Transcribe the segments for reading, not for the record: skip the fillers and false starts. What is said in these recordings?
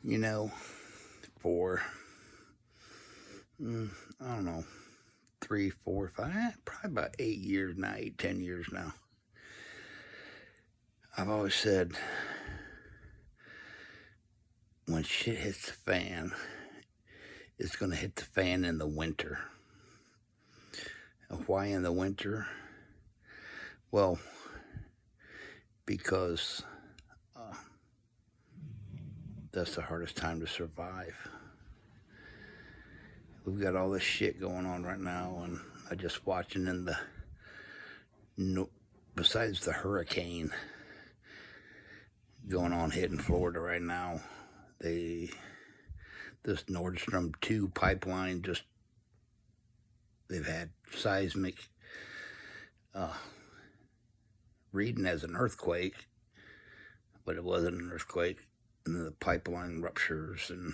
You know, for, I don't know, 3, 4, 5, probably about 8 years now, 8, 10 years now. I've always said, when shit hits the fan, it's going to hit the fan in the winter. And why in the winter? Well, because that's the hardest time to survive. We've got all this shit going on right now, and I just watching in the, besides the hurricane going on hitting Florida right now, this Nord Stream 2 pipeline they've had seismic reading as an earthquake, but it wasn't an earthquake. And then the pipeline ruptures and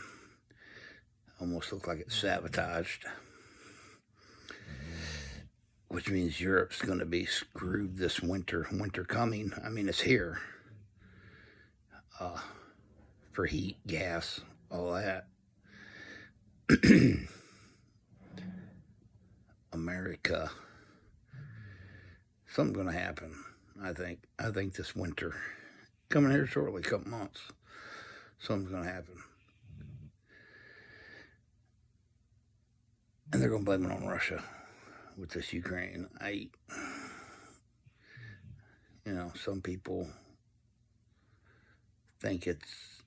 almost looked like it's sabotaged, which means Europe's going to be screwed this winter. Winter coming. I mean, it's here. For heat, gas, all that. America. Something's going to happen, I think. I think this winter. Coming here shortly, a couple months. Something's going to happen. And they're going to blame it on Russia with this Ukraine. Some people think it's,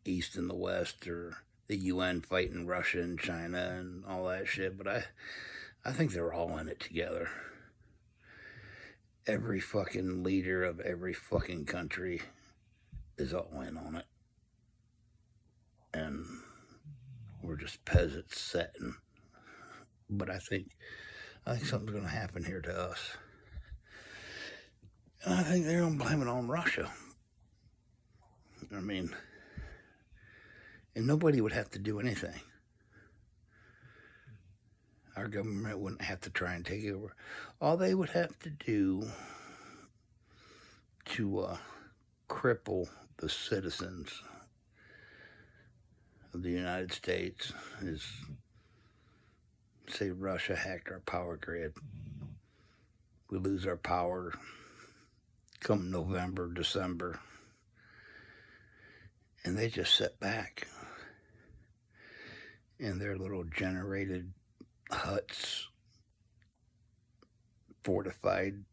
East and the West, or the UN fighting Russia and China and all that shit. But I think they're all in it together. Every fucking leader of every fucking country is all in on it. And we're just peasants setting. But I think something's going to happen here to us. And I think they're going to blame it on Russia. I mean, and nobody would have to do anything. Our government wouldn't have to try and take it over. All they would have to do to cripple the citizens of the United States is, say, Russia hacked our power grid. We lose our power come November, December. And they just sit back in their little generated huts, fortified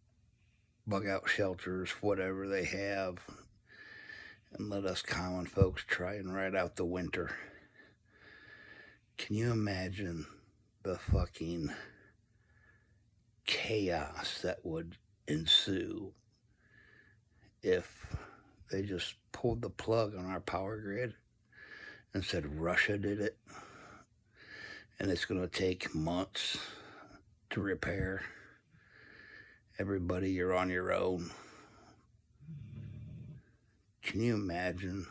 bug-out shelters, whatever they have, and let us common folks try and ride out the winter. Can you imagine the fucking chaos that would ensue if they just pulled the plug on our power grid and said Russia did it, and it's going to take months to repair? Everybody, you're on your own. Can you imagine?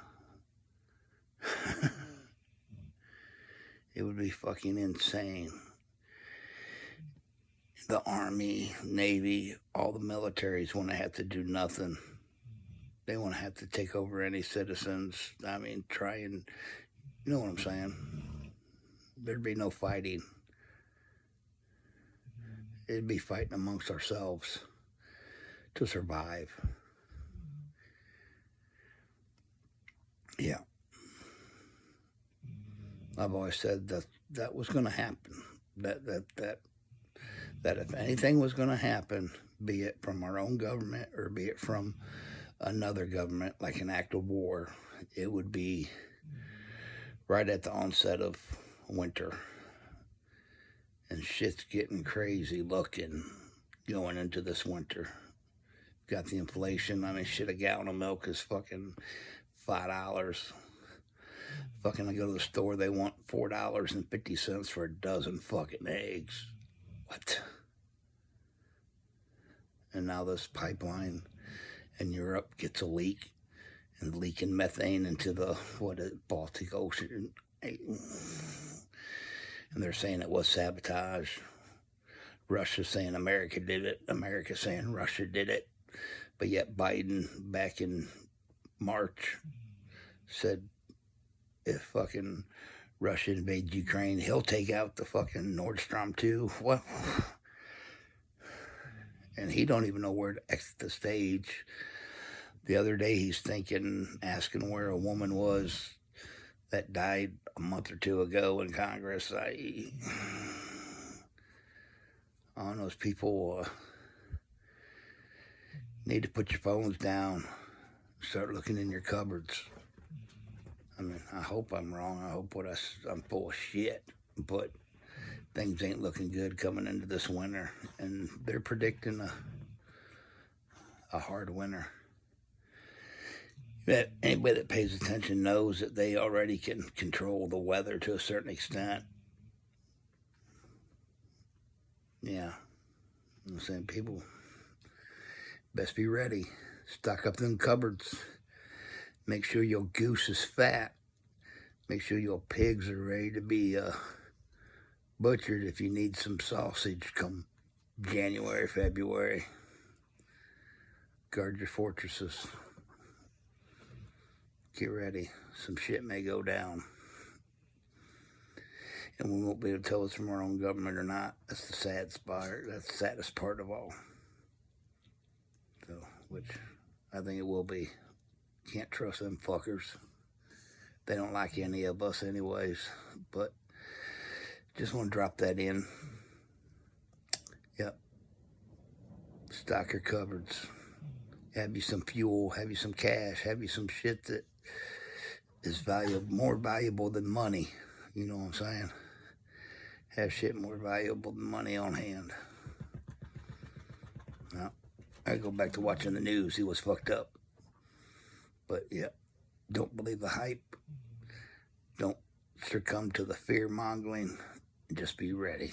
It would be fucking insane. The Army, Navy, all the militaries want to have to do nothing. They won't have to take over any citizens. I mean, try and, you know what I'm saying? There'd be no fighting. It'd be fighting amongst ourselves to survive. Yeah. I've always said that was going to happen. That if anything was going to happen, be it from our own government or be it from another government, like an act of war, it would be right at the onset of winter. And shit's getting crazy looking going into this winter. Got the inflation. I mean, shit, a gallon of milk is fucking $5. Fucking, I go to the store, they want $4.50 for a dozen fucking eggs. What? And now this pipeline in Europe gets a leak and leaking methane into the Baltic Ocean. And they're saying it was sabotage. Russia's saying America did it. America saying Russia did it. But yet Biden, back in March, said if fucking Russia invades Ukraine, he'll take out the fucking Nord Stream 2. What? And he don't even know where to exit the stage. The other day he's asking where a woman was that died a month or two ago in Congress. On those people need to put your phones down, start looking in your cupboards. I mean, I hope I'm wrong. I hope I'm full of shit, but things ain't looking good coming into this winter, and they're predicting a hard winter. That anybody that pays attention knows that they already can control the weather to a certain extent. Yeah, I'm saying, people, best be ready. Stock up them cupboards. Make sure your goose is fat. Make sure your pigs are ready to be butchered if you need some sausage come January, February. Guard your fortresses. Get ready. Some shit may go down. And we won't be able to tell it's from our own government or not. That's the sad part. That's the saddest part of all. So, which I think it will be. Can't trust them fuckers. They don't like any of us anyways. But just want to drop that in. Yep. Stock your cupboards. Have you some fuel. Have you some cash. Have you some shit that is more valuable than money. You know what I'm saying? Have shit more valuable than money on hand. Now, I go back to watching the news. He was fucked up. But yeah, don't believe the hype. Don't succumb to the fear-mongering. Just be ready.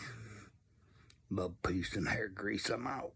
Love, peace, and hair grease. I'm out.